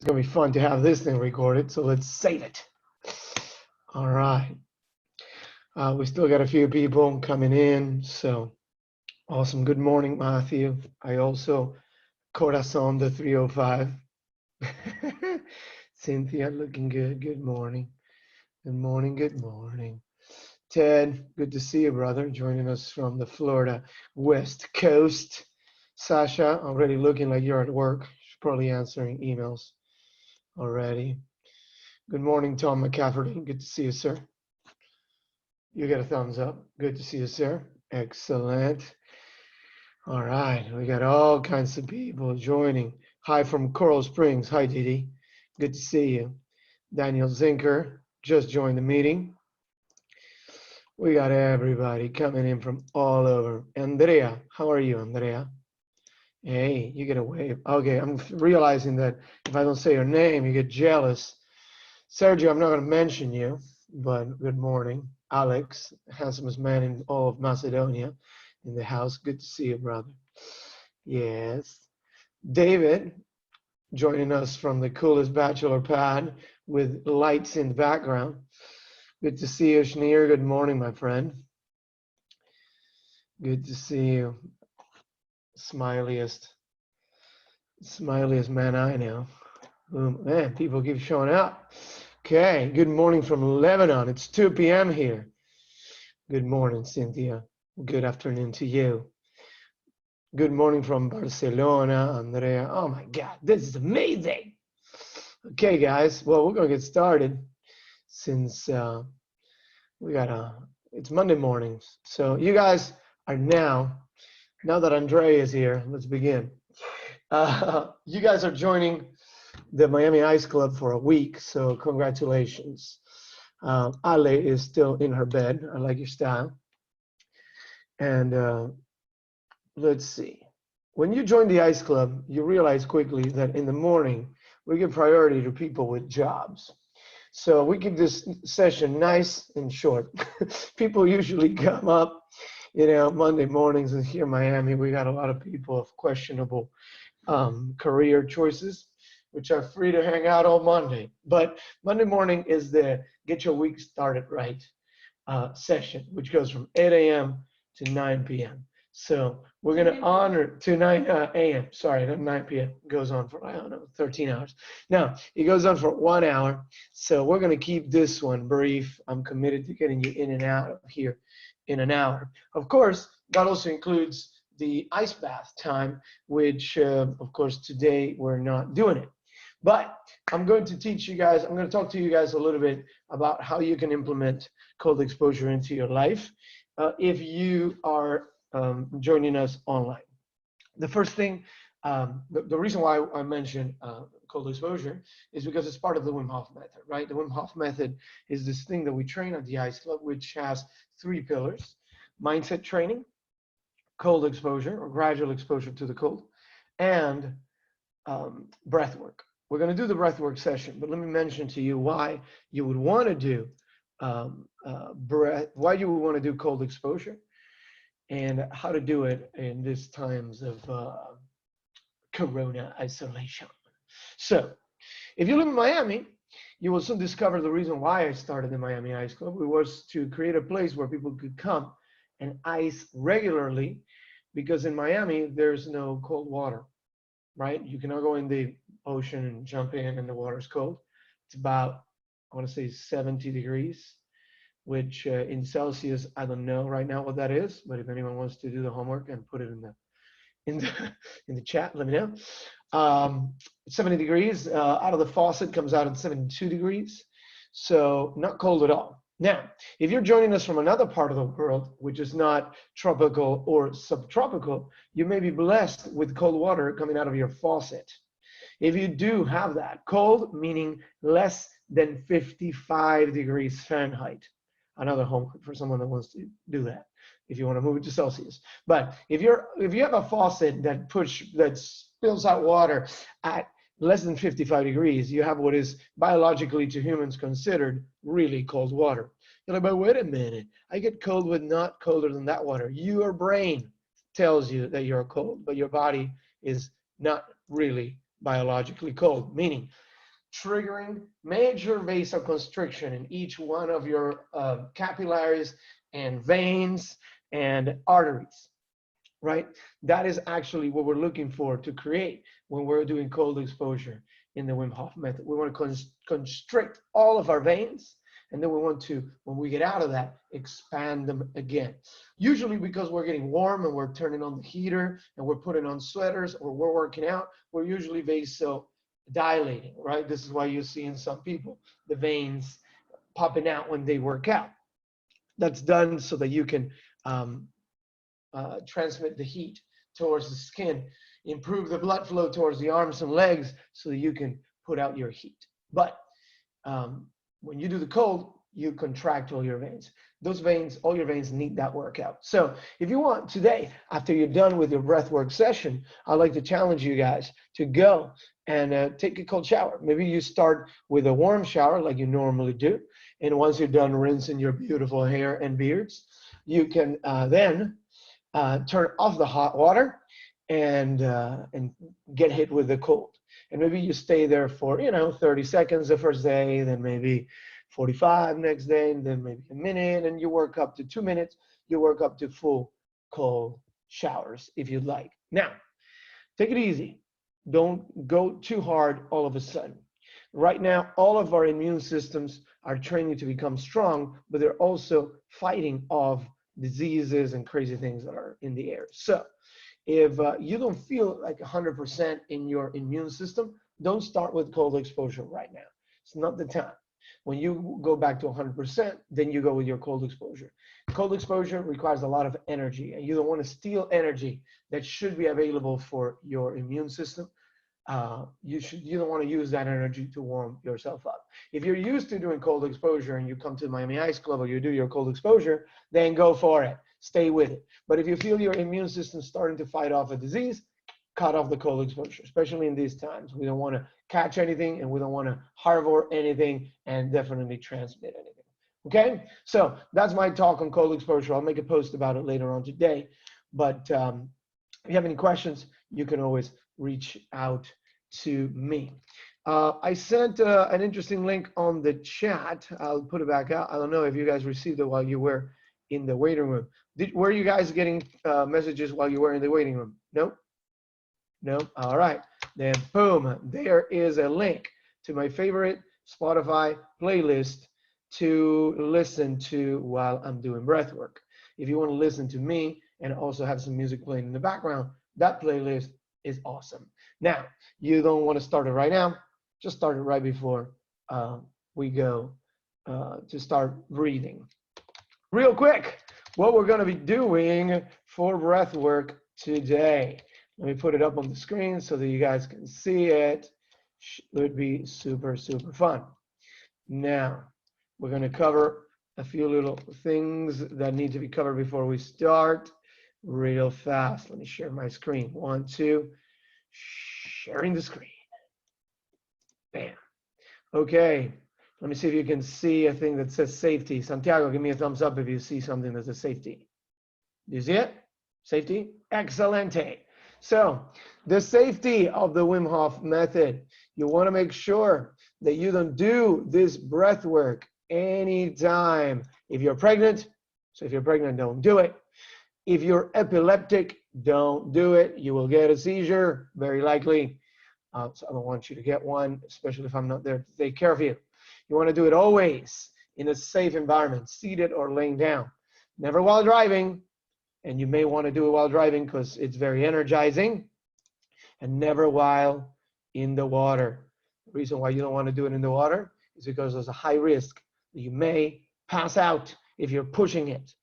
gonna be fun to have this thing recorded, so let's save it. All right. We still got a few people coming in, so awesome. Good morning, Matthew. I also Corazon the 305. Cynthia looking good. Good morning. Good morning. Good morning. Ted, good to see you, brother. Joining us from the Florida West Coast. Sasha, already looking like you're at work. She's probably answering emails already. Good morning, Tom McCafferty. Good to see you, sir. You get a thumbs up. Good to see you, sir. Excellent. All right, we got all kinds of people joining. Hi from Coral Springs. Hi, Didi. Good to see you. Daniel Zinker just joined the meeting. We got everybody coming in from all over. Andrea, how are you, Andrea? Hey, you get a wave. Okay, I'm realizing that if I don't say your name, you get jealous. Sergio, I'm not going to mention you, but good morning. Alex, handsomest man in all of Macedonia, in the house. Good to see you, brother. Yes. David, joining us from the coolest bachelor pad with lights in the background. Good to see you, Schneer. Good morning, my friend. Good to see you. Smiliest man I know. Oh, man, people keep showing up. Okay, good morning from Lebanon. It's 2 p.m. here. Good morning, Cynthia. Good afternoon to you. Good morning from Barcelona, Andrea. Oh my God, this is amazing. Okay, guys, well, we're gonna get started since it's Monday mornings. So you guys are now that Andrea is here, let's begin. You guys are joining the Miami Ice Club for a week, so congratulations. Ale is still in her bed. I like your style. And let's see. When you join the Ice Club, you realize quickly that in the morning, we give priority to people with jobs. So we keep this session nice and short. People usually come up, Monday mornings, and here in Miami, we got a lot of people of questionable career choices, which are free to hang out all Monday. But Monday morning is the get your week started right session, which goes from 8 a.m. to 9 p.m. So we're going to honor to 9 a.m. Sorry, not 9 p.m. It goes on for, 13 hours. Now, it goes on for 1 hour. So we're going to keep this one brief. I'm committed to getting you in and out of here in an hour. Of course, that also includes the ice bath time, which, of course, today we're not doing it. But I'm going to teach you guys, I'm going to talk to you guys a little bit about how you can implement cold exposure into your life if you are joining us online. The first thing, the reason why I mentioned cold exposure is because it's part of the Wim Hof method, right? The Wim Hof method is this thing that we train at the Ice Club, which has 3 pillars: mindset training, cold exposure or gradual exposure to the cold, and breath work. We're going to do the breath work session, but let me mention to you why you would want to do why you would want to do cold exposure and how to do it in these times of Corona isolation. So if you live in Miami, you will soon discover the reason why I started the Miami Ice Club. It was to create a place where people could come and ice regularly, because in Miami, there's no cold water, right? You cannot go in the ocean and jump in and the water's cold. It's about, I want to say 70 degrees, which in Celsius, I don't know right now what that is, but if anyone wants to do the homework and put it in the chat, let me know. 70 degrees, out of the faucet comes out at 72 degrees. So not cold at all. Now, if you're joining us from another part of the world, which is not tropical or subtropical, you may be blessed with cold water coming out of your faucet. If you do have that, cold meaning less than 55 degrees Fahrenheit. Another homework for someone that wants to do that, if you want to move it to Celsius. But if you have a faucet that spills out water at less than 55 degrees, you have what is biologically to humans considered really cold water. You're like, but wait a minute, I get cold with not colder than that water. Your brain tells you that you're cold, but your body is not really biologically cold, meaning triggering major vasoconstriction in each one of your capillaries and veins and arteries, right? That is actually what we're looking for to create when we're doing cold exposure in the Wim Hof method. We want to constrict all of our veins, and then we want to, when we get out of that, expand them again. Usually because we're getting warm and we're turning on the heater and we're putting on sweaters or we're working out, we're usually vasodilating, right? This is why you see in some people the veins popping out when they work out. That's done so that you can transmit the heat towards the skin, improve the blood flow towards the arms and legs so that you can put out your heat. But when you do the cold, you contract all your veins. Those veins, all your veins need that workout. So if you want today, after you're done with your breathwork session, I'd like to challenge you guys to go and take a cold shower. Maybe you start with a warm shower like you normally do. And once you're done rinsing your beautiful hair and beards, you can then turn off the hot water and get hit with the cold. And maybe you stay there for 30 seconds the first day, then maybe 45 next day, and then maybe a minute, and you work up to 2 minutes. You work up to full cold showers if you'd like. Now, take it easy. Don't go too hard all of a sudden. Right now, all of our immune systems are training to become strong, but they're also fighting off diseases and crazy things that are in the air. So if you don't feel like 100% in your immune system, don't start with cold exposure right now. It's not the time. When you go back to 100%, then you go with your cold exposure. Cold exposure requires a lot of energy, and you don't want to steal energy that should be available for your immune system. You don't want to use that energy to warm yourself up. If you're used to doing cold exposure and you come to Miami Ice Club or you do your cold exposure, then go for it. Stay with it. But if you feel your immune system starting to fight off a disease, cut off the cold exposure, especially in these times. We don't want to catch anything and we don't want to harbor anything and definitely transmit anything. Okay, so that's my talk on cold exposure. I'll make a post about it later on today. But if you have any questions, you can always reach out to me. I sent an interesting link on the chat. I'll put it back out. I don't know if you guys received it while you were in the waiting room. Were you guys getting messages while you were in the waiting room? No? No? All right. Then boom, there is a link to my favorite Spotify playlist to listen to while I'm doing breath work. If you want to listen to me and also have some music playing in the background, that playlist is awesome. Now, you don't want to start it right now. Just start it right before we go to start breathing. Real quick, what we're going to be doing for breath work today. Let me put it up on the screen so that you guys can see it. It would be super, super fun. Now, we're going to cover a few little things that need to be covered before we start real fast. Let me share my screen. 1, 2, sharing the screen. Bam. Okay, let me see if you can see a thing that says safety. Santiago, give me a thumbs up if you see something that says safety. Do you see it? Safety? Excelente. So, the safety of the Wim Hof method. You want to make sure that you don't do this breath work anytime. If you're pregnant, don't do it. If you're epileptic, don't do it. You will get a seizure, very likely. So I don't want you to get one, especially if I'm not there to take care of you. You want to do it always in a safe environment, seated or laying down. Never while driving, and you may want to do it while driving because it's very energizing, and never while in the water. The reason why you don't want to do it in the water is because there's a high risk that you may pass out if you're pushing it.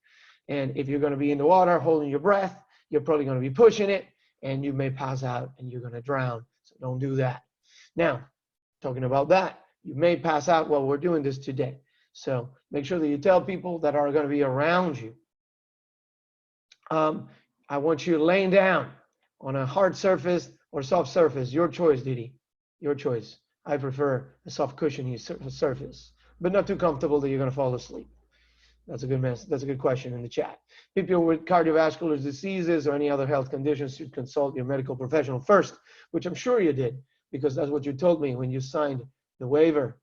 And if you're going to be in the water holding your breath, you're probably going to be pushing it, and you may pass out and you're going to drown. So don't do that. Now, talking about that, you may pass out while we're doing this today. So make sure that you tell people that are going to be around you. I want you laying down on a hard surface or soft surface. Your choice, Didi. Your choice. I prefer a soft cushiony surface, but not too comfortable that you're going to fall asleep. That's a good mess. That's a good question in the chat. People with cardiovascular diseases or any other health conditions should consult your medical professional first, which I'm sure you did, because that's what you told me when you signed the waiver.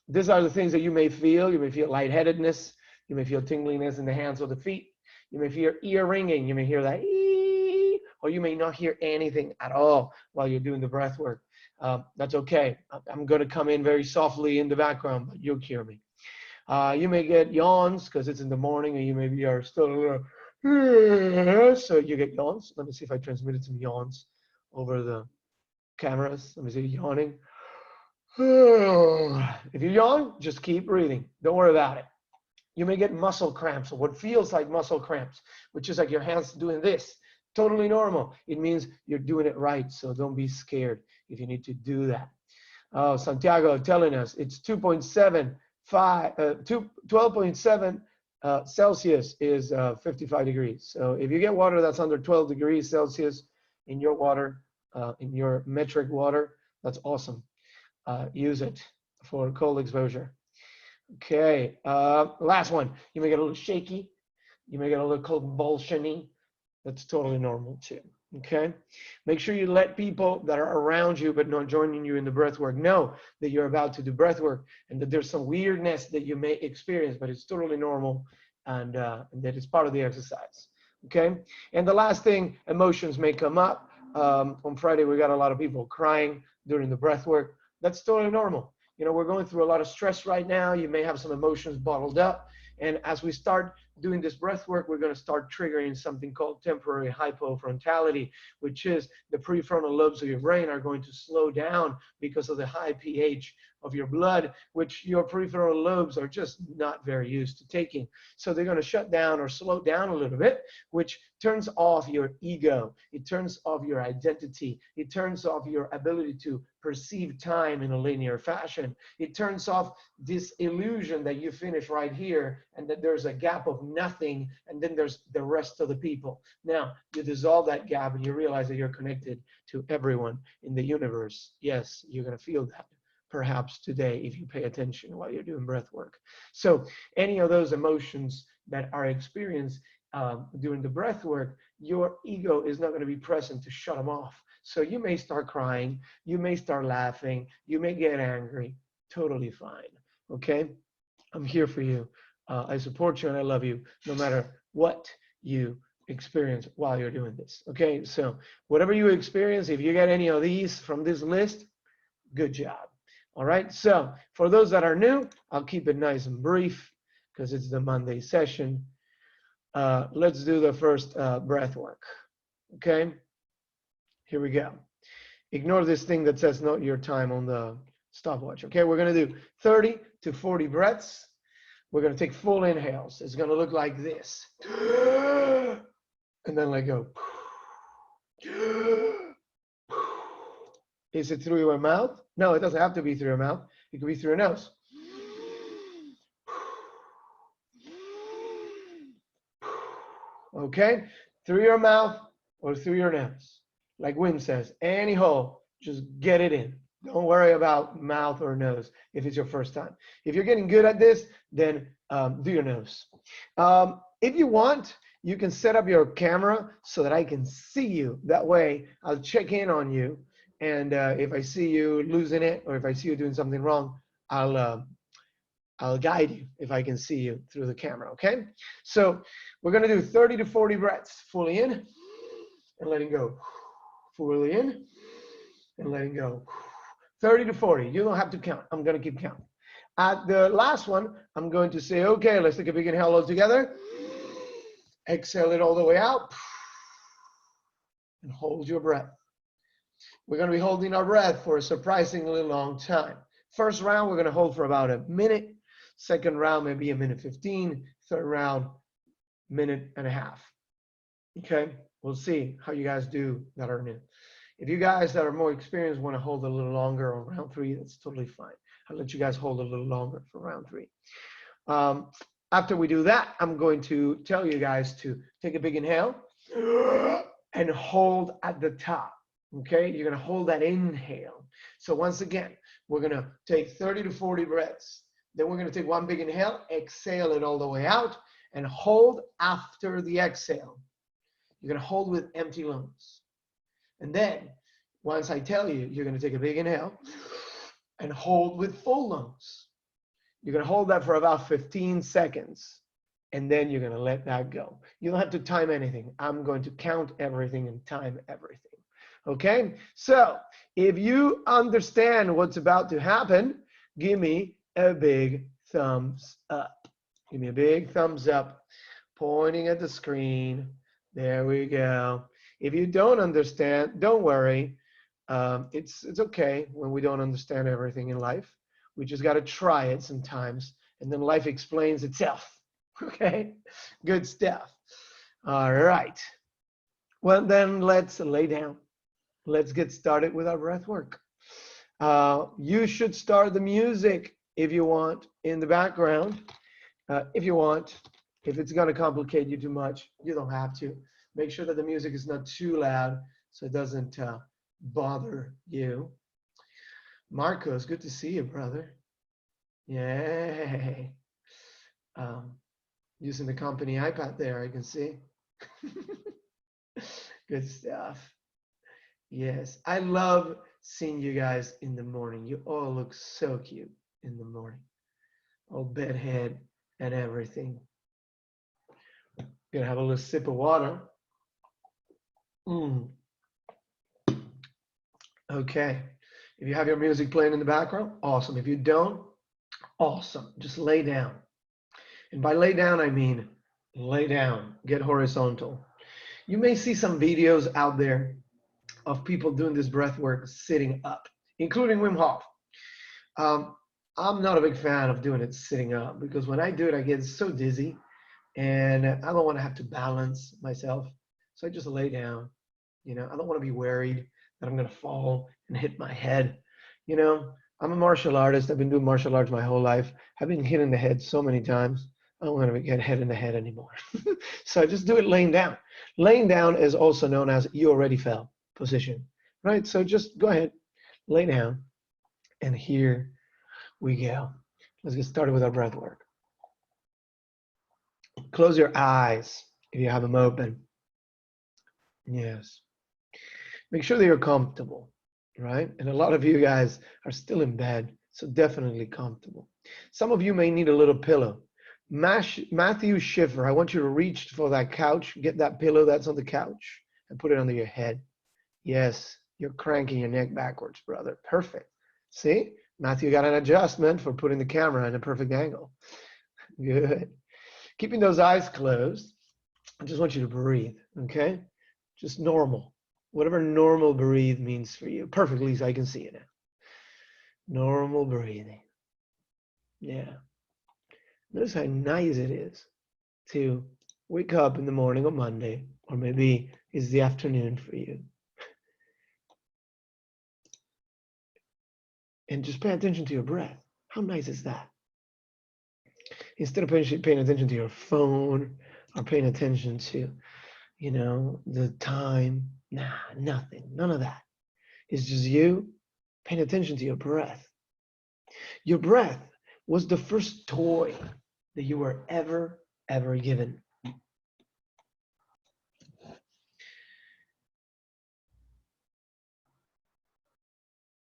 These are the things that you may feel. You may feel lightheadedness. You may feel tingliness in the hands or the feet. You may hear ear ringing. You may hear that ee, or you may not hear anything at all while you're doing the breath work. That's okay. I'm going to come in very softly in the background, but you'll hear me. You may get yawns because it's in the morning, and you maybe are still a little, so you get yawns. Let me see if I transmitted some yawns over the cameras. Let me see, yawning. If you yawn, just keep breathing. Don't worry about it. You may get muscle cramps, or what feels like muscle cramps, which is like your hands doing this. Totally normal. It means you're doing it right, so don't be scared if you need to do that. Oh, Santiago telling us it's 12.7 Celsius is 55 degrees. So if you get water that's under 12 degrees Celsius in your water, in your metric water, that's awesome. Use it for cold exposure. Okay, last one. You may get a little shaky. You may get a little convulsion-y. That's totally normal too. Okay, make sure you let people that are around you but not joining you in the breath work know that you're about to do breath work, and that there's some weirdness that you may experience, but it's totally normal, and that it's part of the exercise. Okay, and the last thing, emotions may come up. On Friday we got a lot of people crying during the breath work. That's totally normal. You know, we're going through a lot of stress right now. You may have some emotions bottled up, and as we start doing this breath work, we're going to start triggering something called temporary hypofrontality, which is the prefrontal lobes of your brain are going to slow down because of the high pH of your blood, which your prefrontal lobes are just not very used to taking. So they're going to shut down or slow down a little bit, which turns off your ego. It turns off your identity. It turns off your ability to perceive time in a linear fashion. It turns off this illusion that you finish right here and that there's a gap of nothing, and then there's the rest of the people. Now, you dissolve that gap and you realize that you're connected to everyone in the universe. Yes, you're going to feel that perhaps today if you pay attention while you're doing breath work. So any of those emotions that are experienced during the breath work, your ego is not going to be present to shut them off. So you may start crying, you may start laughing, you may get angry. Totally fine. Okay, I'm here for you. I support you and I love you no matter what you experience while you're doing this. Okay, so whatever you experience, if you get any of these from this list, good job. All right, so for those that are new, I'll keep it nice and brief because it's the Monday session. Let's do the first breath work. Okay, here we go. Ignore this thing that says note your time on the stopwatch. Okay, we're going to do 30 to 40 breaths. We're going to take full inhales. It's going to look like this. And then let go. Is it through your mouth? No, it doesn't have to be through your mouth. It could be through your nose. Okay, through your mouth or through your nose. Like Wim says, any hole, just get it in. Don't worry about mouth or nose if it's your first time. If you're getting good at this, then do your nose. If you want, you can set up your camera so that I can see you. That way, I'll check in on you. And if I see you losing it, or if I see you doing something wrong, I'll guide you if I can see you through the camera, okay? So we're gonna do 30 to 40 breaths, fully in and letting go. Fully in and letting go. 30 to 40, you don't have to count. I'm gonna keep counting. At the last one, I'm going to say, okay, let's take a big inhale all together. Exhale it all the way out. And hold your breath. We're going to be holding our breath for a surprisingly long time. First round, we're going to hold for about a minute. Second round, maybe a minute 15. Third round, minute and a half. Okay, we'll see how you guys do that are new. If you guys that are more experienced want to hold a little longer on round 3, that's totally fine. I'll let you guys hold a little longer for round 3. After we do that, I'm going to tell you guys to take a big inhale and hold at the top. Okay, you're going to hold that inhale. So once again, we're going to take 30 to 40 breaths. Then we're going to take one big inhale, exhale it all the way out, and hold after the exhale. You're going to hold with empty lungs. And then once I tell you, you're going to take a big inhale, and hold with full lungs. You're going to hold that for about 15 seconds, and then you're going to let that go. You don't have to time anything. I'm going to count everything and time everything. Okay? So if you understand what's about to happen, give me a big thumbs up. Give me a big thumbs up, pointing at the screen. There we go. If you don't understand, don't worry. It's okay when we don't understand everything in life. We just got to try it sometimes, and then life explains itself. Okay? Good stuff. All right. Well, then let's lay down. Let's get started with our breath work. You should start the music if you want in the background. If you want. If it's going to complicate you too much, you don't have to. Make sure that the music is not too loud so it doesn't bother you. Marcos, good to see you, brother. Yay. Using the company iPad there, I can see. Good stuff. Yes, I love seeing you guys in the morning. You all look so cute in the morning. All bedhead and everything. Gonna have a little sip of water. Okay. If you have your music playing in the background, awesome. If you don't, awesome. Just lay down. And by lay down, I mean lay down. Get horizontal. You may see some videos out there of people doing this breath work sitting up, including Wim Hof. I'm not a big fan of doing it sitting up because when I do it, I get so dizzy and I don't want to have to balance myself. So I just lay down. I don't want to be worried that I'm going to fall and hit my head. I'm a martial artist. I've been doing martial arts my whole life. I've been hit in the head so many times. I don't want to get hit in the head anymore. So I just do it laying down. Laying down is also known as you already fell position, right? So just go ahead, lay down, and here we go. Let's get started with our breath work. Close your eyes if you have them open. Yes. Make sure that you're comfortable, right? And a lot of you guys are still in bed, so definitely comfortable. Some of you may need a little pillow. Matthew Schiffer, I want you to reach for that couch, get that pillow that's on the couch, and put it under your head. Yes, you're cranking your neck backwards, brother. Perfect. See? Matthew got an adjustment for putting the camera in a perfect angle. Good. Keeping those eyes closed, I just want you to breathe, okay? Just normal. Whatever normal breathe means for you. Perfectly, so I can see it now. Normal breathing. Yeah. Notice how nice it is to wake up in the morning on Monday, or maybe it's the afternoon for you. And just pay attention to your breath. How nice is that? Instead of paying attention to your phone or paying attention to, the time, nothing, none of that. It's just you paying attention to your breath. Your breath was the first toy that you were ever given.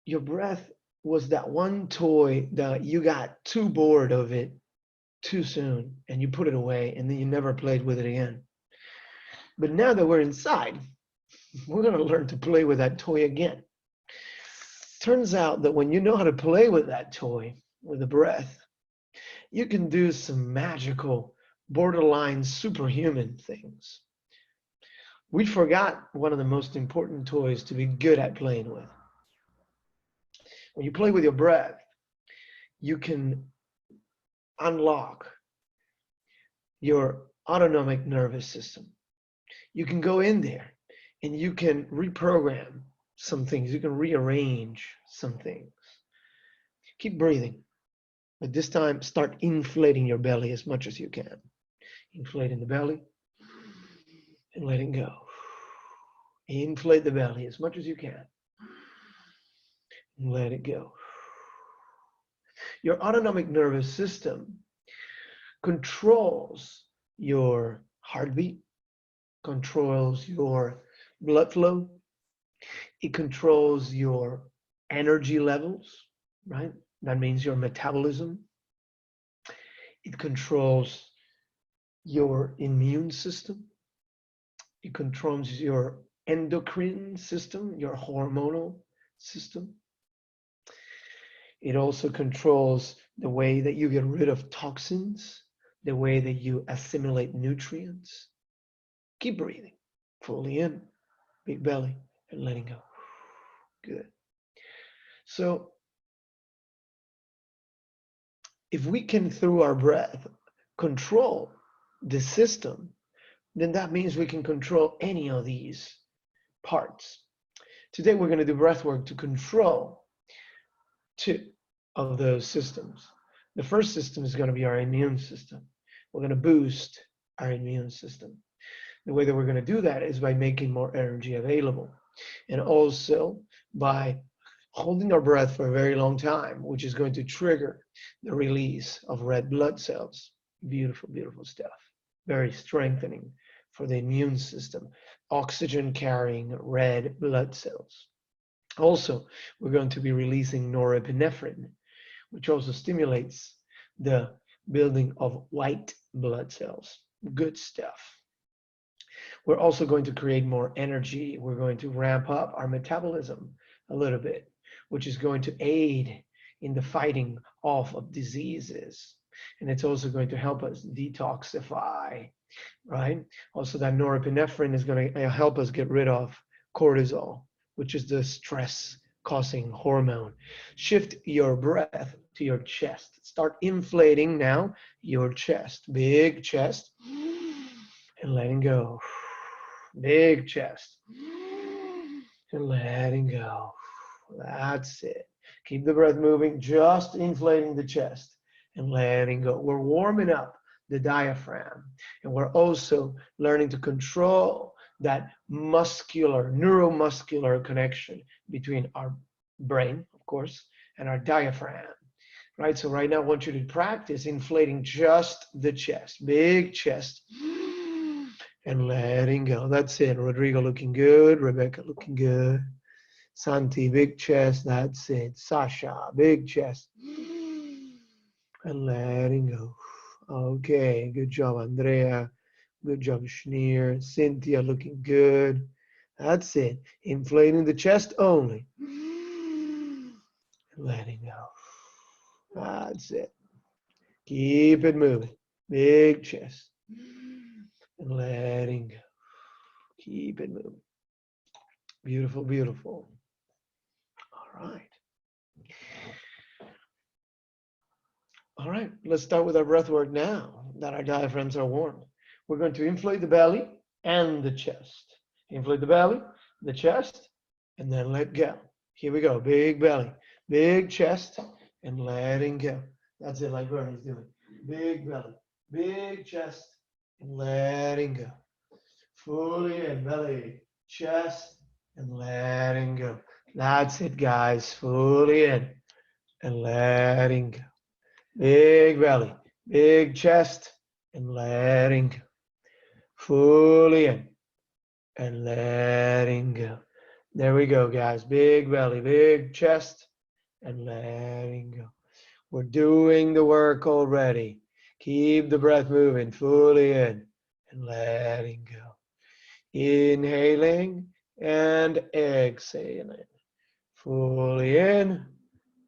Your breath was that one toy that you got too bored of it too soon and you put it away and then you never played with it again. But now that we're inside, we're going to learn to play with that toy again. Turns out that when you know how to play with that toy, with the breath, you can do some magical, borderline superhuman things. We forgot one of the most important toys to be good at playing with. When you play with your breath, you can unlock your autonomic nervous system. You can go in there and you can reprogram some things. You can rearrange some things. Keep breathing, but this time start inflating your belly as much as you can. Inflating the belly and letting go. Inflate the belly as much as you can and let it go. Your autonomic nervous system controls your heartbeat, controls your blood flow. It controls your energy levels. right? That means your metabolism. It controls your immune system. It controls your endocrine system, your hormonal system. It also controls the way that you get rid of toxins, the way that you assimilate nutrients. Keep breathing fully in, big belly, and letting go. Good. So if we can, through our breath, control the system, then that means we can control any of these parts. Today, we're going to do breath work to control two of those systems. The first system is going to be our immune system. We're going to boost our immune system. The way that we're going to do that is by making more energy available, and also by holding our breath for a very long time, which is going to trigger the release of red blood cells. Beautiful, beautiful stuff. Very strengthening for the immune system. Oxygen carrying red blood cells. Also, we're going to be releasing norepinephrine, which also stimulates the building of white blood cells. Good stuff. We're also going to create more energy. We're going to ramp up our metabolism a little bit, which is going to aid in the fighting off of diseases. And it's also going to help us detoxify, right? Also, that norepinephrine is going to help us get rid of cortisol, which is the stress causing hormone. Shift your breath to your chest. Start inflating now your chest, big chest, and letting go. Big chest, and letting go. That's it. Keep the breath moving, just inflating the chest and letting go. We're warming up the diaphragm, and we're also learning to control that neuromuscular connection between our brain, of course, and our diaphragm, right? So right now, I want you to practice inflating just the chest, big chest, and letting go. That's it. Rodrigo looking good. Rebecca looking good. Santi, big chest. That's it. Sasha, big chest. And letting go. Okay, good job, Andrea. Good job, Schneer. Cynthia looking good. That's it. Inflating the chest only. Letting go. That's it. Keep it moving. Big chest. And letting go. Keep it moving. Beautiful, beautiful. All right. All right, let's start with our breath work now that our diaphragms are warm. We're going to inflate the belly and the chest. Inflate the belly, the chest, and then let go. Here we go. Big belly, big chest, and letting go. That's it, like Bernie's doing. Big belly, big chest, and letting go. Fully in, belly, chest, and letting go. That's it, guys. Fully in and letting go. Big belly, big chest, and letting go. Fully in and letting go. There we go, guys. Big belly, big chest, and letting go. We're doing the work already. Keep the breath moving, fully in and letting go. Inhaling and exhaling. Fully in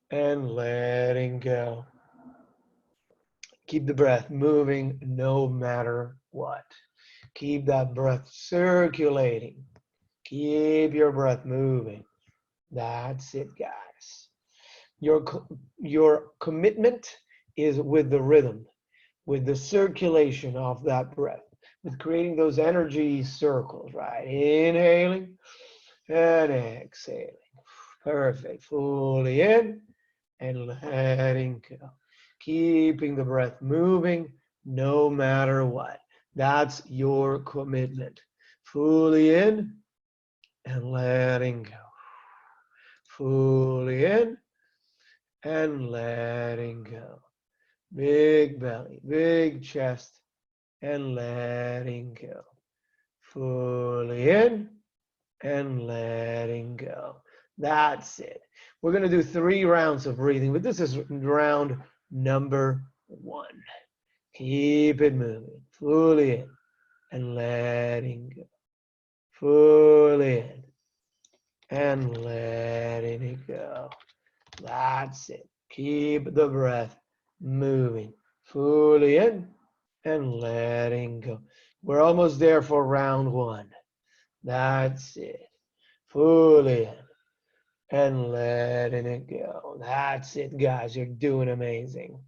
and letting go. Keep the breath moving no matter what. Keep that breath circulating. Keep your breath moving. That's it, guys. Your commitment is with the rhythm, with the circulation of that breath, with creating those energy circles, right? Inhaling and exhaling. Perfect. Fully in and letting go. Keeping the breath moving no matter what. That's your commitment. Fully in and letting go. Fully in and letting go. Big belly, big chest, and letting go. Fully in and letting go. That's it. We're going to do 3 rounds of breathing, but this is round number 1. Keep it moving. Fully in and letting go. Fully in and letting it go. That's it. Keep the breath moving. Fully in and letting go. We're almost there for round 1. That's it. Fully in and letting it go. That's it, guys. You're doing amazing.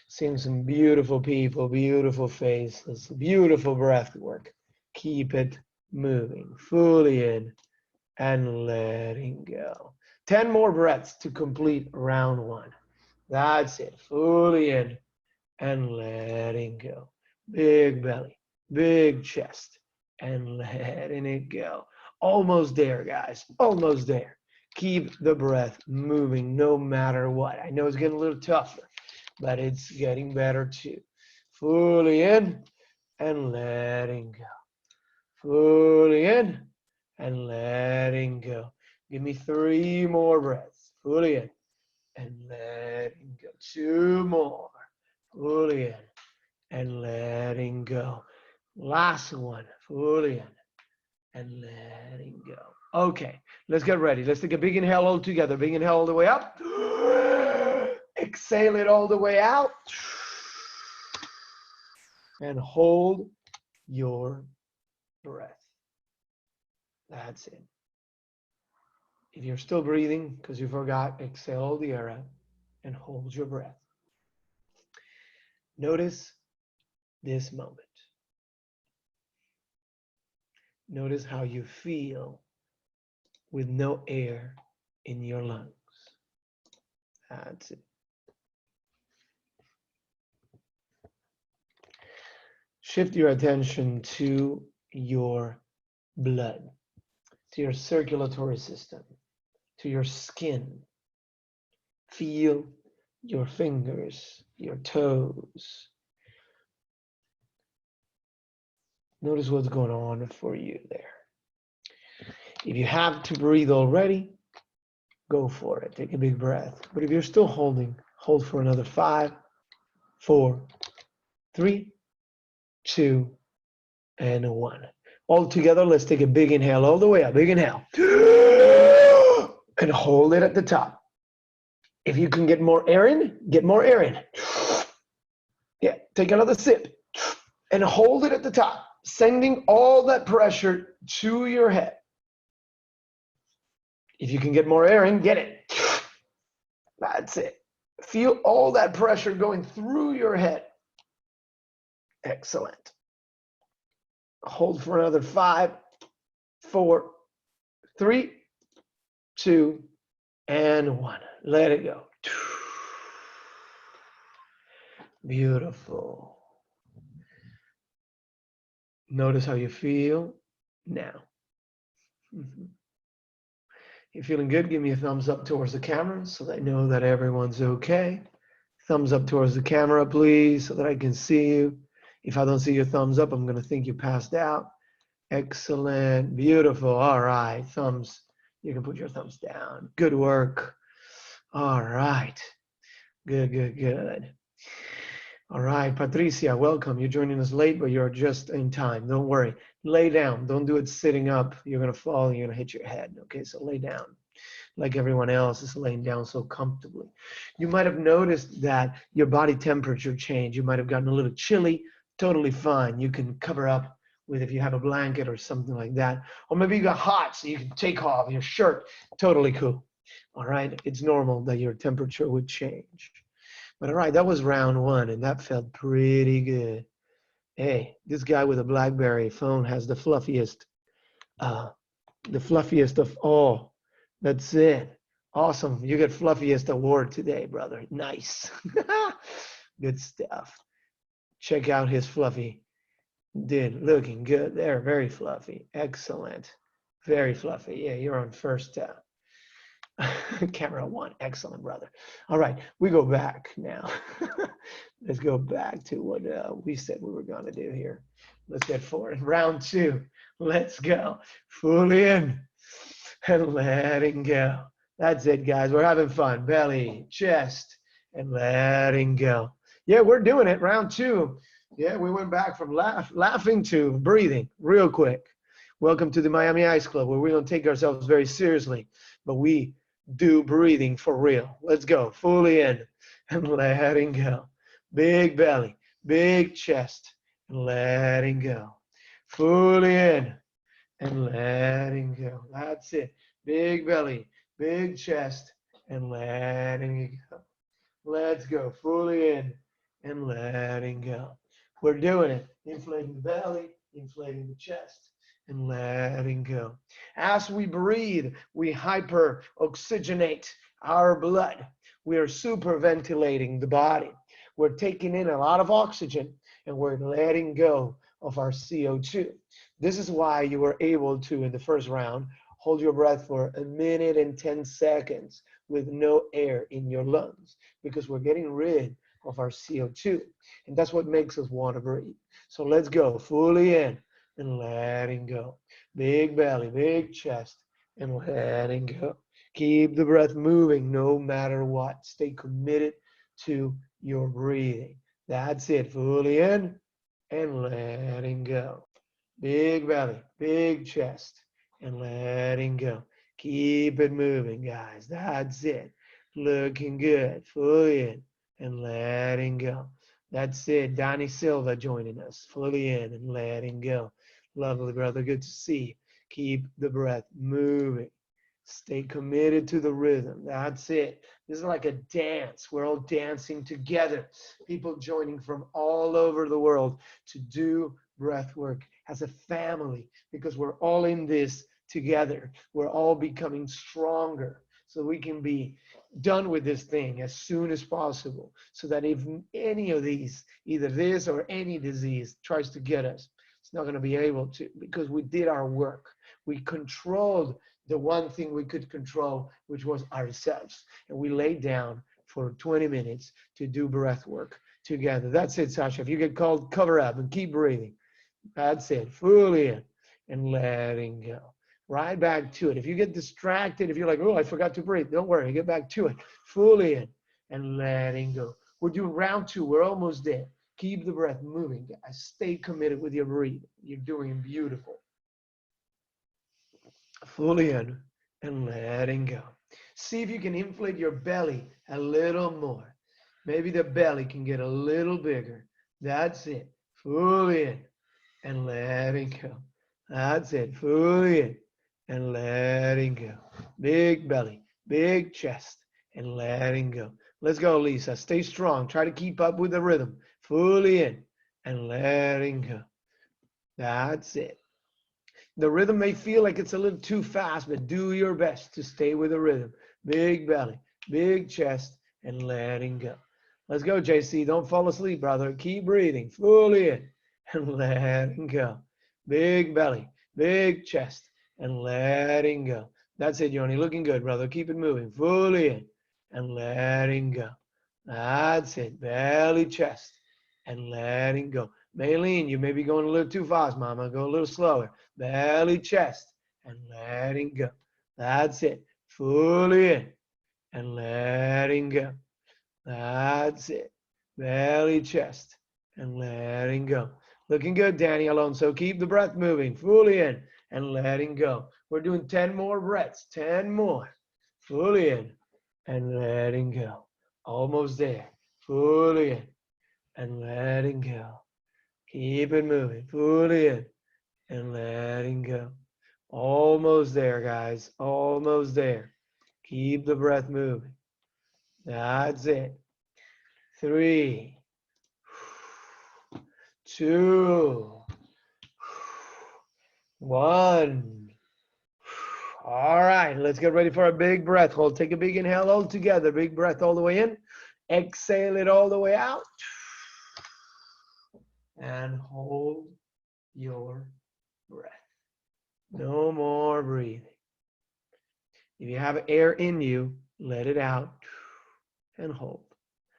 Seeing some beautiful people, beautiful faces, beautiful breath work. Keep it moving. Fully in and letting go. 10 more breaths to complete round 1. That's it. Fully in and letting go. Big belly, big chest, and letting it go. Almost there, guys. Almost there. Keep the breath moving no matter what. I know it's getting a little tougher, but it's getting better too. Fully in and letting go. Fully in and letting go. Give me 3 more breaths. Fully in and letting go. 2 more. Fully in and letting go. Last one. Fully in and letting go. Okay, let's get ready. Let's take a big inhale all together. Big inhale all the way up. Exhale it all the way out. And hold your breath. That's it. If you're still breathing because you forgot, exhale all the air out and hold your breath. Notice this moment. Notice how you feel with no air in your lungs. That's it. Shift your attention to your blood, to your circulatory system, to your skin. Feel your fingers, your toes. Notice what's going on for you there. If you have to breathe already, go for it. Take a big breath. But if you're still holding, hold for another 5, 4, 3, 2, and 1. All together, let's take a big inhale all the way up. Big inhale. And hold it at the top. If you can get more air in, get more air in. Yeah, take another sip. And hold it at the top, sending all that pressure to your head. If you can get more air in, get it. That's it. Feel all that pressure going through your head. Excellent. Hold for another 5, 4, 3, 2, and 1. Let it go. Beautiful. Notice how you feel now. You're feeling good? Give me a thumbs up towards the camera so that I know that everyone's okay. Thumbs up towards the camera, please, so that I can see you. If I don't see your thumbs up, I'm going to think you passed out. Excellent. Beautiful. All right. Thumbs. You can put your thumbs down. Good work. All right. Good, good, good. All right, Patricia, welcome. You're joining us late, but you're just in time. Don't worry. Lay down. Don't do it sitting up. You're going to fall and you're going to hit your head. Okay, so lay down like everyone else is laying down so comfortably. You might have noticed that your body temperature changed. You might have gotten a little chilly. Totally fine. You can cover up with if you have a blanket or something like that. Or maybe you got hot, so you can take off your shirt. Totally cool. All right, it's normal that your temperature would change. But all right, that was round 1, and that felt pretty good. Hey, this guy with a BlackBerry phone has the fluffiest of all. That's it. Awesome. You get fluffiest award today, brother. Nice. Good stuff. Check out his fluffy. Dude, looking good there. Very fluffy. Excellent. Very fluffy. Yeah, you're on first camera 1. Excellent, brother. All right, we go back now. Let's go back to what we said we were going to do here. Let's get forward. Round 2. Let's go. Fully in and letting go. That's it, guys. We're having fun. Belly, chest, and letting go. Yeah, we're doing it. Round two. Yeah, we went back from laughing to breathing real quick. Welcome to the Miami Ice Club, where we don't take ourselves very seriously, but we do breathing for real. Let's go. Fully in and letting go. Big belly, big chest, and letting go. Fully in and letting go. That's it. Big belly, big chest, and letting it go. Let's go. Fully in and letting go. We're doing it. Inflating the belly, inflating the chest, and letting go. As we breathe, we hyper oxygenate our blood. We are super ventilating the body. We're taking in a lot of oxygen and we're letting go of our CO2. This is why you were able to, in the first round, hold your breath for 1 minute and 10 seconds with no air in your lungs, because we're getting rid of our CO2. And that's what makes us want to breathe. So let's go fully in and letting go. Big belly, big chest, and letting go. Keep the breath moving no matter what. Stay committed to your breathing. That's it. Fully in and letting go. Big belly, big chest, and letting go. Keep it moving, guys. That's it. Looking good. Fully in and letting go. That's it. Donnie Silva joining us. Fully in and letting go. Lovely, brother. Good to see you. Keep the breath moving. Stay committed to the rhythm. That's it. This is like a dance. We're all dancing together. People joining from all over the world to do breath work as a family, because we're all in this together. We're all becoming stronger so we can be done with this thing as soon as possible, so that if any of these, either this or any disease, tries to get us, it's not going to be able to, because we did our work. We controlled the one thing we could control, which was ourselves. And we laid down for 20 minutes to do breath work together. That's it, Sasha. If you get called, cover up and keep breathing. That's it. Fully in and letting go. Right back to it. If you get distracted, if you're like, oh, I forgot to breathe, don't worry. Get back to it. Fully in and letting go. We're doing round two. We're almost there. Keep the breath moving, guys. Stay committed with your breathing. You're doing beautiful. Fully in and letting go. See if you can inflate your belly a little more. Maybe the belly can get a little bigger. That's it. Fully in and letting go. That's it. Fully in and letting go. Big belly, big chest, and letting go. Let's go, Lisa. Stay strong. Try to keep up with the rhythm. Fully in and letting go. That's it. The rhythm may feel like it's a little too fast, but do your best to stay with the rhythm. Big belly, big chest, and letting go. Let's go, JC. Don't fall asleep, brother. Keep breathing. Fully in and letting go. Big belly, big chest, and letting go. That's it, Yoni. Looking good, brother. Keep it moving. Fully in and letting go. That's it. Belly, chest, and letting go. Maylene, you may be going a little too fast, mama. Go a little slower. Belly, chest, and letting go. That's it. Fully in and letting go. That's it. Belly, chest, and letting go. Looking good, Danny Alonso. Keep the breath moving. Fully in and letting go. We're doing 10 more breaths. 10 more. Fully in and letting go. Almost there. Fully in and letting go. Keep it moving. Fully in and letting go. Almost there, guys. Almost there. Keep the breath moving. That's it. 3, 2, 1. All right, let's get ready for a big breath hold. Take a big inhale all together. Big breath all the way in. Exhale it all the way out. And hold your breath. No more breathing. If you have air in you, let it out and hold.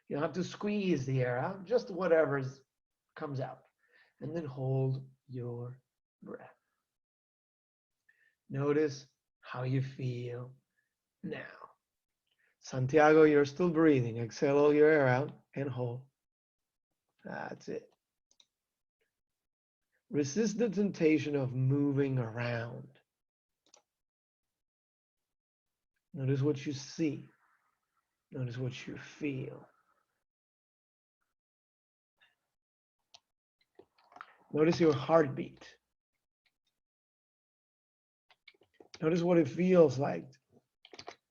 You don't have to squeeze the air out, just whatever comes out. And then hold your breath. Notice how you feel now. Santiago, you're still breathing. Exhale all your air out and hold. That's it. Resist the temptation of moving around. Notice what you see. Notice what you feel. Notice your heartbeat. Notice what it feels like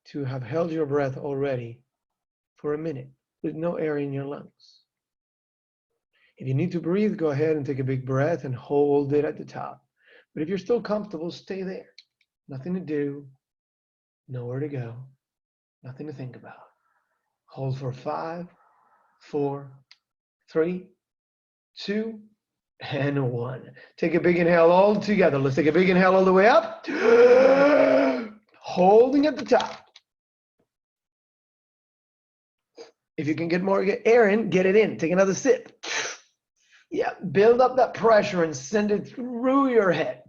to have held your breath already for a minute with no air in your lungs. If you need to breathe, go ahead and take a big breath and hold it at the top. But if you're still comfortable, stay there. Nothing to do, nowhere to go, nothing to think about. Hold for 5, 4, 3, 2, and 1. Take a big inhale all together. Let's take a big inhale all the way up. Holding at the top. If you can get more air in, get it in. Take another sip. Yeah, build up that pressure and send it through your head.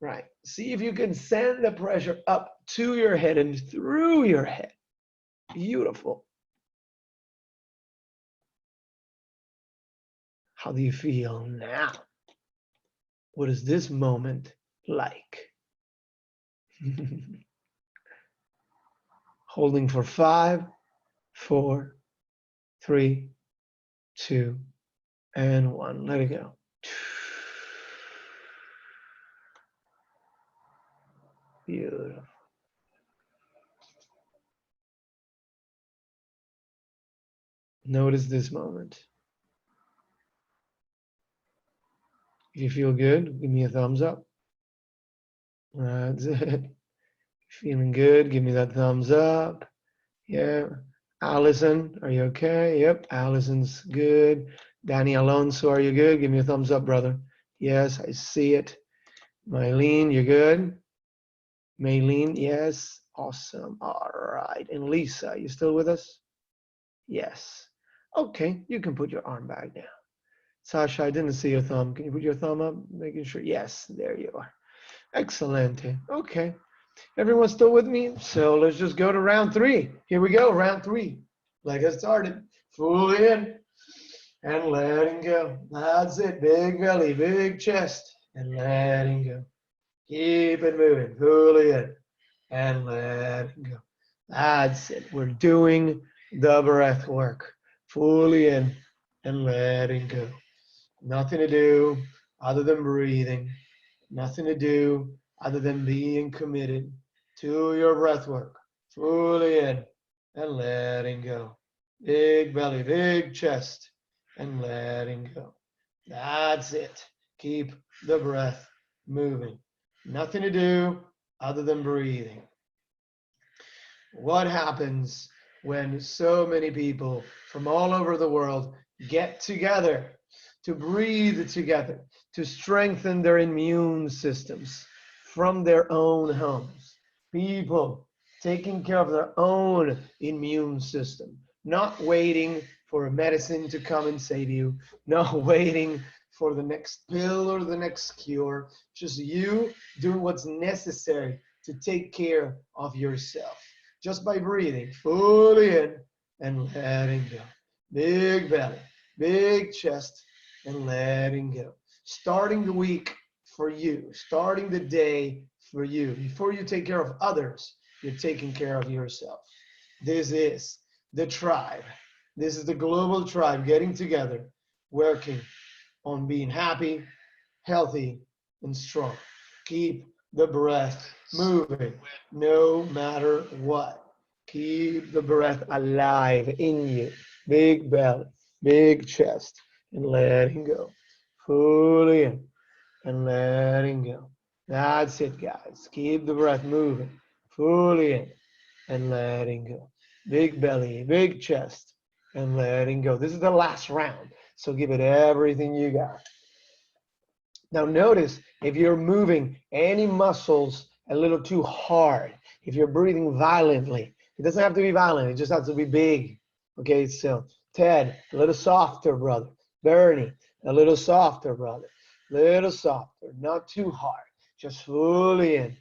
Right. See if you can send the pressure up to your head and through your head. Beautiful. How do you feel now? What is this moment like? Holding for 5, 4, 3, 2, and 1. Let it go. Beautiful. Notice this moment. If you feel good, give me a thumbs up. That's it. Feeling good, give me that thumbs up. Yeah. Allison, are you okay? Yep, Allison's good. Danny Alonso, are you good? Give me a thumbs up, brother. Yes, I see it. Mylene, you good? Maylene, yes. Awesome. All right. And Lisa, you still with us? Yes. Okay, you can put your arm back down. Sasha, I didn't see your thumb. Can you put your thumb up? Making sure. Yes, there you are. Excellent. Okay. Everyone's still with me? So let's just go to round 3. Here we go, round 3. Like I started. Full in and letting go. That's it. Big belly, big chest, and letting go. Keep it moving. Fully in and letting go. That's it. We're doing the breath work. Fully in and letting go. Nothing to do other than breathing. Nothing to do other than being committed to your breath work. Fully in and letting go. Big belly, big chest, and letting go. That's it. Keep the breath moving. Nothing to do other than breathing. What happens when so many people from all over the world get together to breathe together, to strengthen their immune systems from their own homes? People taking care of their own immune system, not waiting for a medicine to come and save you, not waiting for the next pill or the next cure, just you doing what's necessary to take care of yourself. Just by breathing fully in and letting go. Big belly, big chest, and letting go. Starting the week for you, starting the day for you. Before you take care of others, you're taking care of yourself. This is the tribe. This is the global tribe getting together, working on being happy, healthy, and strong. Keep the breath moving no matter what. Keep the breath alive in you. Big belly, big chest, and letting go. Fully in and letting go. That's it, guys. Keep the breath moving. Fully in and letting go. Big belly, big chest, and letting go. This is the last round, so give it everything you got. Now notice if you're moving any muscles a little too hard, if you're breathing violently, it doesn't have to be violent, it just has to be big. Okay, so Ted, a little softer, brother. Bernie, a little softer, brother. Little softer, not too hard. Just fully in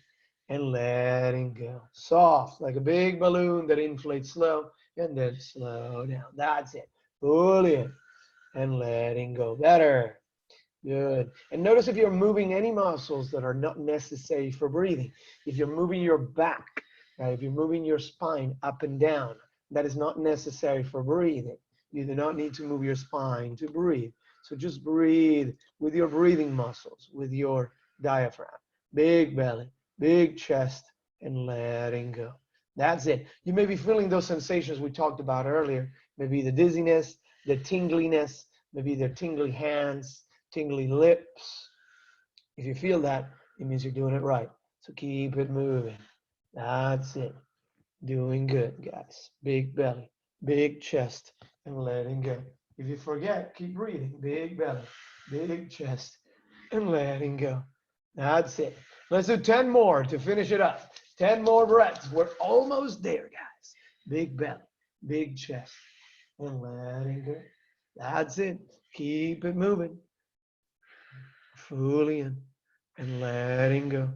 and letting go. Soft, like a big balloon that inflates slow and then slow down. That's it. Pull in and letting go. Better. Good. And notice if you're moving any muscles that are not necessary for breathing. If you're moving your back, right? If you're moving your spine up and down, that is not necessary for breathing. You do not need to move your spine to breathe. So just breathe with your breathing muscles, with your diaphragm. Big belly, big chest, and letting go. That's it. You may be feeling those sensations we talked about earlier. Maybe the dizziness, the tingliness, maybe the tingly hands, tingly lips. If you feel that, it means you're doing it right. So keep it moving. That's it. Doing good, guys. Big belly, big chest, and letting go. If you forget, keep breathing. Big belly, big chest, and letting go. That's it. Let's do 10 more to finish it up. 10 more breaths. We're almost there, guys. Big belly, big chest, and letting go. That's it. Keep it moving. Fully in and letting go.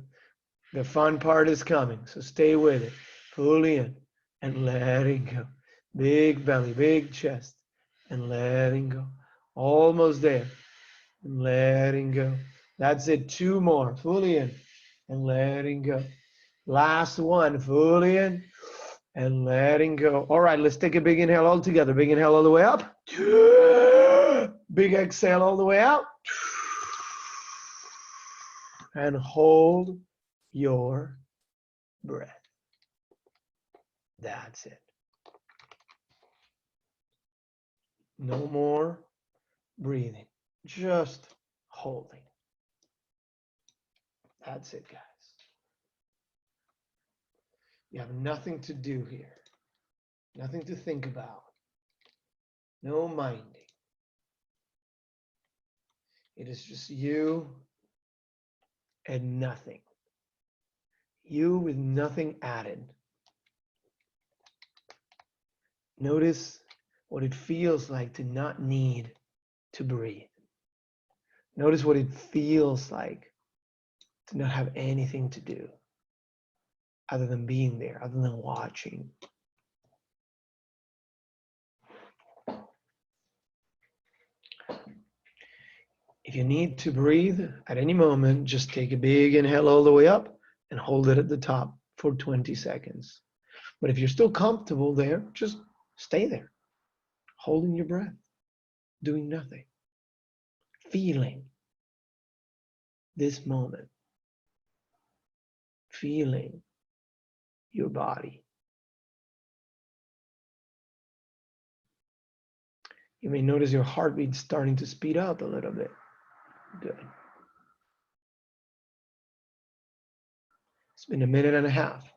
The fun part is coming, so stay with it. Fully in and letting go. Big belly, big chest, and letting go. Almost there. And letting go. That's it. 2 more. Fully in and letting go. Last one. Fully in and letting go. All right, let's take a big inhale all together. Big inhale all the way up. Big exhale all the way out. And hold your breath. That's it. No more breathing, just holding. That's it, guys. You have nothing to do here, nothing to think about, no minding. It is just you and nothing. You with nothing added. Notice what it feels like to not need to breathe. Notice what it feels like to not have anything to do other than being there, other than watching. If you need to breathe at any moment, just take a big inhale all the way up and hold it at the top for 20 seconds. But if you're still comfortable there, just stay there, holding your breath, doing nothing, feeling this moment, feeling your body. You may notice your heartbeat starting to speed up a little bit. Good. It's been a minute and a half.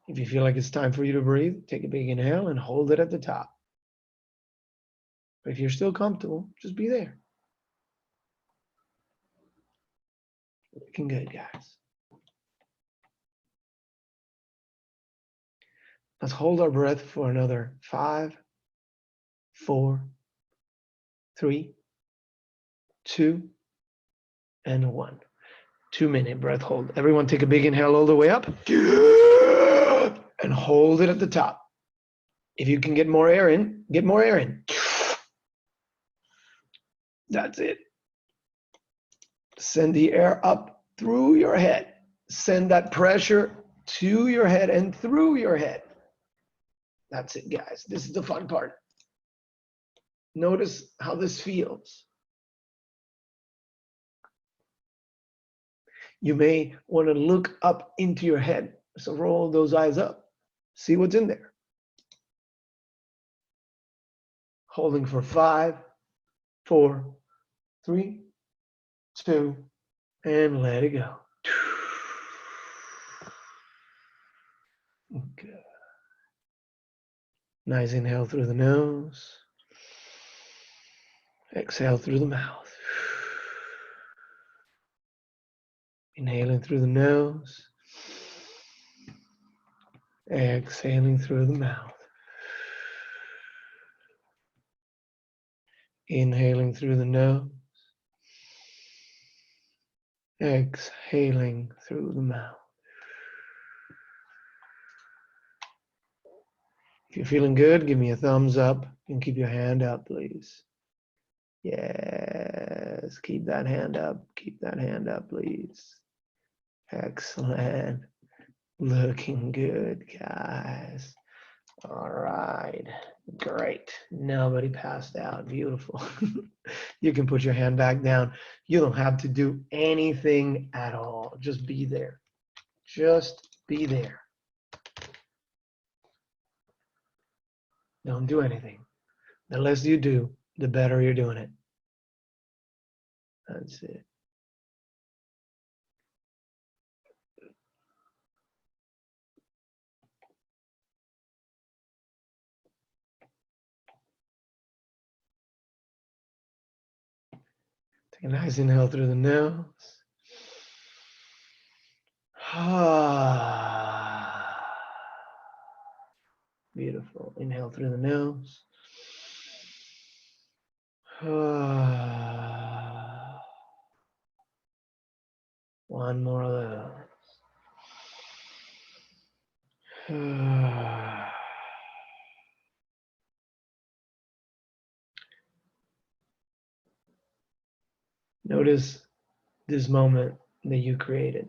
If you feel like it's time for you to breathe, take a big inhale and hold it at the top. But if you're still comfortable, just be there. Looking good, guys. Let's hold our breath for another 5, 4, 3, 2, and 1. 2-minute breath hold. Everyone take a big inhale all the way up and hold it at the top. If you can get more air in, get more air in. That's it. Send the air up through your head. Send that pressure to your head and through your head. That's it, guys. This is the fun part. Notice how this feels. You may want to look up into your head. So roll those eyes up. See what's in there. Holding for 5, 4, 3, 2, and let it go. Good. Nice inhale through the nose. Exhale through the mouth. Inhaling through the nose. Exhaling through the mouth. Inhaling through the nose. Exhaling through the mouth. you're feeling good, give me a thumbs up and keep your hand up, please. Yes, keep that hand up. Keep that hand up, please. Excellent. Looking good, guys. All right. Great. Nobody passed out. Beautiful. You can put your hand back down. You don't have to do anything at all. Just be there. Just be there. Don't do anything. The less you do, the better you're doing it. That's it. Take a nice inhale through the nose. Beautiful. Inhale through the nose. One more of those. Notice this moment that you created.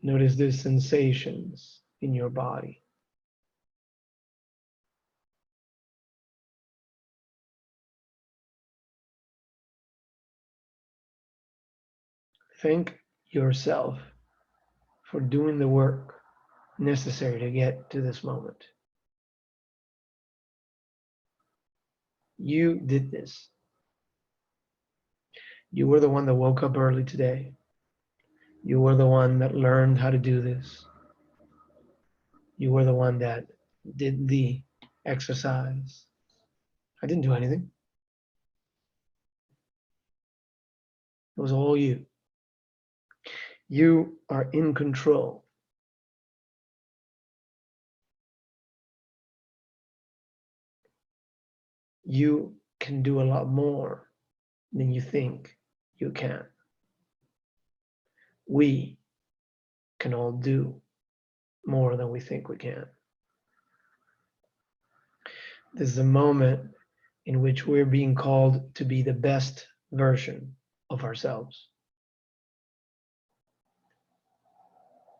Notice the sensations in your body. Thank yourself for doing the work necessary to get to this moment. You did this. You were the one that woke up early today. You were the one that learned how to do this. You were the one that did the exercise. I didn't do anything. It was all you. You are in control. You can do a lot more than you think you can. We can all do more than we think we can. This is a moment in which we're being called to be the best version of ourselves.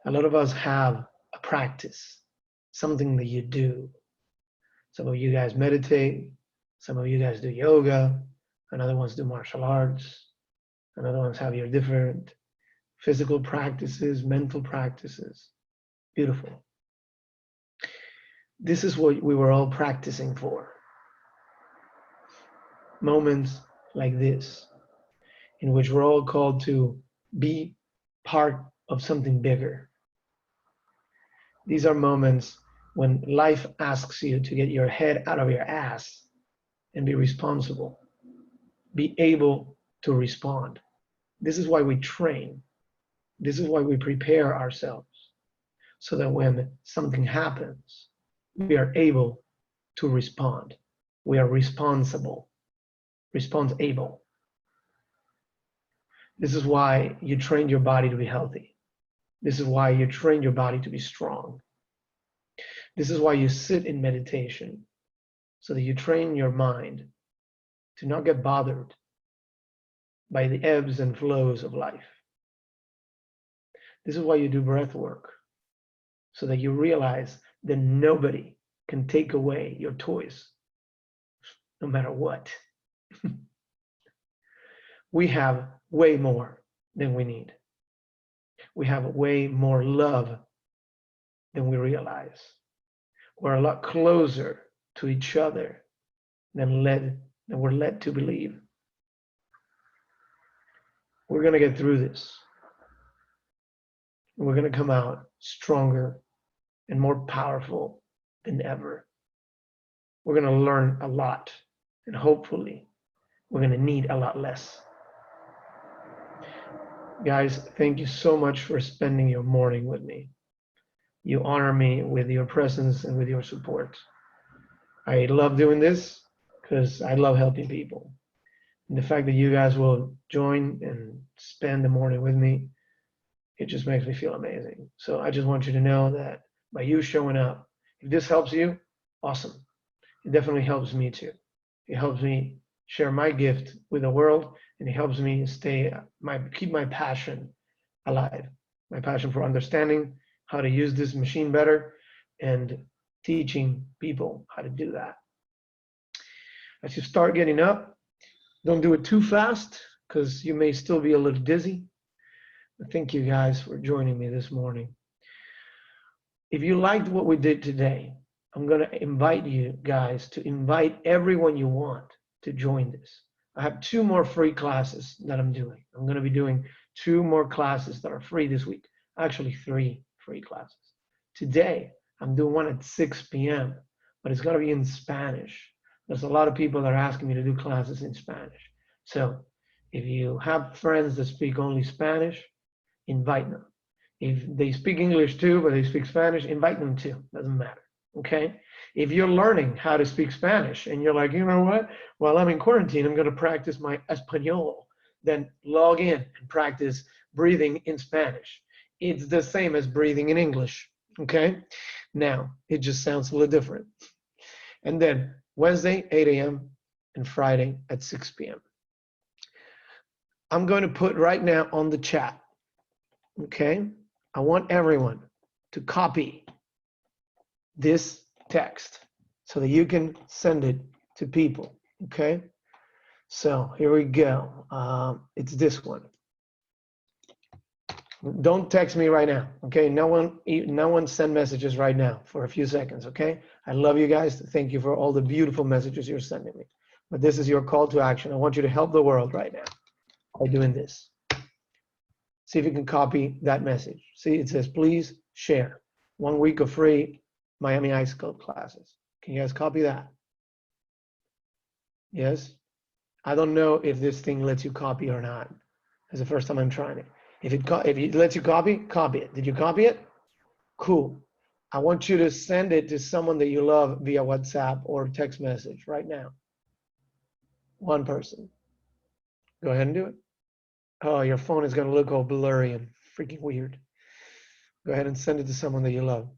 A lot of us have a practice, something that you do. Some of you guys meditate, some of you guys do yoga, and other ones do martial arts, and other ones have your different physical practices, mental practices. Beautiful. This is what we were all practicing for. Moments like this, in which we're all called to be part of something bigger. These are moments when life asks you to get your head out of your ass and be responsible, be able to respond. This is why we train. This is why we prepare ourselves, so that when something happens, we are able to respond. We are responsible, responsible. This is why you train your body to be healthy. This is why you train your body to be strong. This is why you sit in meditation, so that you train your mind to not get bothered by the ebbs and flows of life. This is why you do breath work, so that you realize that nobody can take away your toys, no matter what. We have way more than we need. We have way more love than we realize. We're a lot closer to each other than we're led to believe. We're going to get through this. We're going to come out stronger and more powerful than ever. We're going to learn a lot, and hopefully we're going to need a lot less. Guys, thank you so much for spending your morning with me. You honor me with your presence and with your support. I love doing this because I love helping people. And the fact that you guys will join and spend the morning with me, it just makes me feel amazing. So I just want you to know that by you showing up. If this helps you, awesome. It definitely helps me too. It helps me share my gift with the world, and it helps me keep my passion alive. My passion for understanding how to use this machine better and teaching people how to do that. As you start getting up, don't do it too fast because you may still be a little dizzy. Thank you guys for joining me this morning. If you liked what we did today, I'm going to invite you guys to invite everyone you want to join this. I have 2 more free classes that I'm doing. I'm going to be doing 2 more classes that are free this week. Actually, 3 free classes. Today, I'm doing one at 6 p.m., but it's going to be in Spanish. There's a lot of people that are asking me to do classes in Spanish. So if you have friends that speak only Spanish, invite them. If they speak English too, but they speak Spanish, invite them too. Doesn't matter. Okay? If you're learning how to speak Spanish and you're like, you know what? While I'm in quarantine, I'm going to practice my Espanol. Then log in and practice breathing in Spanish. It's the same as breathing in English. Okay? Now, it just sounds a little different. And then Wednesday, 8 a.m. and Friday at 6 p.m. I'm going to put right now on the chat. Okay? I want everyone to copy this text so that you can send it to people. Okay? So here we go. It's this one. Don't text me right now. Okay? No one send messages right now for a few seconds. Okay? I love you guys. Thank you for all the beautiful messages you're sending me. But this is your call to action. I want you to help the world right now by doing this. See if you can copy that message. See, it says, please share 1 week of free Miami Ice Club classes. Can you guys copy that? Yes? I don't know if this thing lets you copy or not. It's the first time I'm trying it. If it lets you copy it. Did you copy it? Cool. I want you to send it to someone that you love via WhatsApp or text message right now. 1 person. Go ahead and do it. Oh, your phone is going to look all blurry and freaking weird. Go ahead and send it to someone that you love.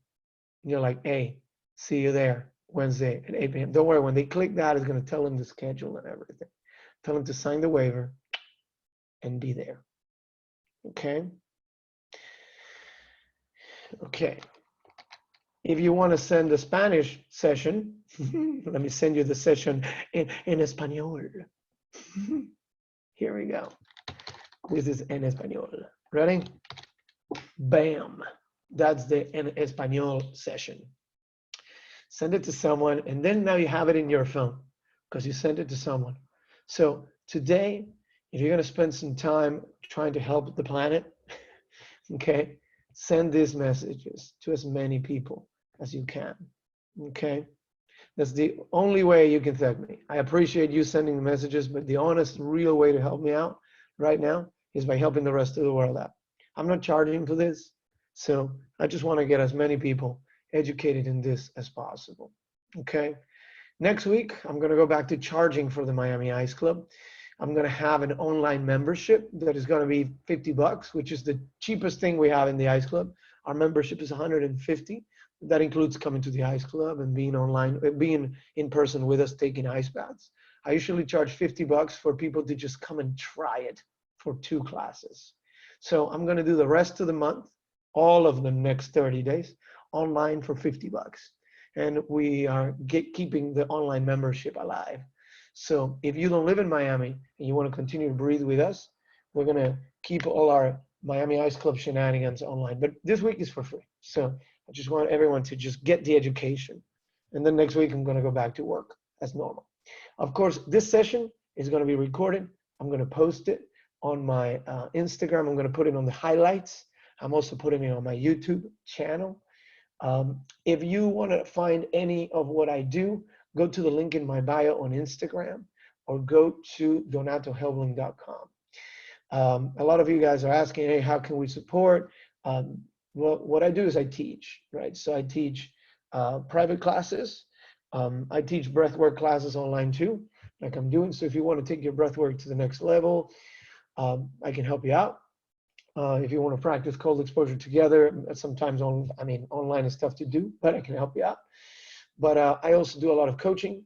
And you're like, hey, see you there Wednesday at 8 p.m. Don't worry, when they click that, it's going to tell them the schedule and everything. Tell them to sign the waiver and be there. Okay? Okay. If you want to send the Spanish session, let me send you the session in Espanol. Here we go. This is en Espanol. Ready? Bam. That's the en Espanol session. Send it to someone, and then now you have it in your phone because you sent it to someone. So today, if you're going to spend some time trying to help the planet, okay, send these messages to as many people as you can. Okay? That's the only way you can thank me. I appreciate you sending the messages, but the honest, real way to help me out right now is by helping the rest of the world out. I'm not charging for this, so I just want to get as many people educated in this as possible. Okay? Next week, I'm going to go back to charging for the Miami Ice Club. I'm going to have an online membership that is going to be $50, which is the cheapest thing we have in the Ice Club. Our membership is $150. That includes coming to the Ice Club and being online, being in person with us, taking ice baths. I usually charge $50 for people to just come and try it for 2 classes. So I'm going to do the rest of the month, all of the next 30 days, online for $50. And we are keeping the online membership alive. So if you don't live in Miami and you want to continue to breathe with us, we're going to keep all our Miami Ice Club shenanigans online. But this week is for free. So I just want everyone to just get the education. And then next week, I'm going to go back to work as normal. Of course, this session is going to be recorded. I'm going to post it on my Instagram. I'm going to put it on the highlights. I'm also putting it on my YouTube channel. If you want to find any of what I do, go to the link in my bio on Instagram or go to donatohelbling.com. A lot of you guys are asking, hey, how can we support? Well, what I do is I teach, right? So I teach private classes. I teach breathwork classes online too, like I'm doing. So if you want to take your breathwork to the next level, I can help you out. If you want to practice cold exposure together, sometimes online is tough to do, but I can help you out. But I also do a lot of coaching,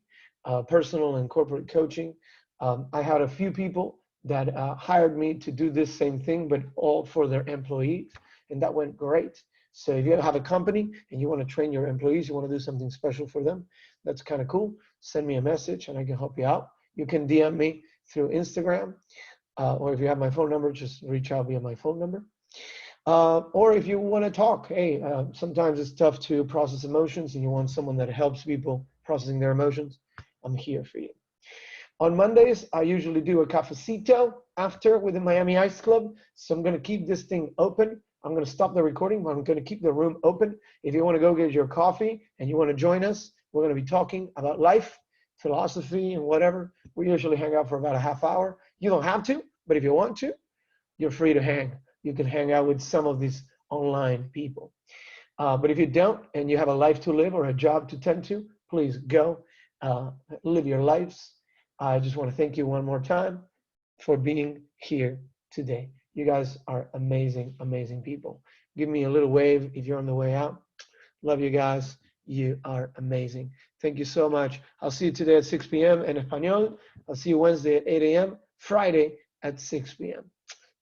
personal and corporate coaching. I had a few people that hired me to do this same thing, but all for their employees, and that went great. So if you have a company and you want to train your employees, you want to do something special for them, that's kind of cool. Send me a message and I can help you out. You can DM me through Instagram, or if you have my phone number, just reach out via my phone number. Or if you want to talk, hey, sometimes it's tough to process emotions and you want someone that helps people processing their emotions, I'm here for you. On Mondays, I usually do a cafecito after with the Miami Ice Club. So I'm going to keep this thing open. I'm going to stop the recording, but I'm going to keep the room open. If you want to go get your coffee and you want to join us, we're going to be talking about life, philosophy, and whatever. We usually hang out for about a half hour. You don't have to, but if you want to, you're free to hang. You can hang out with some of these online people. But if you don't and you have a life to live or a job to tend to, please go live your lives. I just want to thank you one more time for being here today. You guys are amazing, amazing people. Give me a little wave if you're on the way out. Love you guys. You are amazing. Thank you so much. I'll see you today at 6 p.m. in Espanol. I'll see you Wednesday at 8 a.m., Friday at 6 p.m.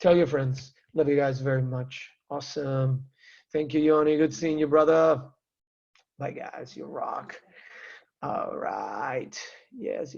Tell your friends. Love you guys very much. Awesome. Thank you, Yoni. Good seeing you, brother. Bye, guys. You rock. All right. Yes.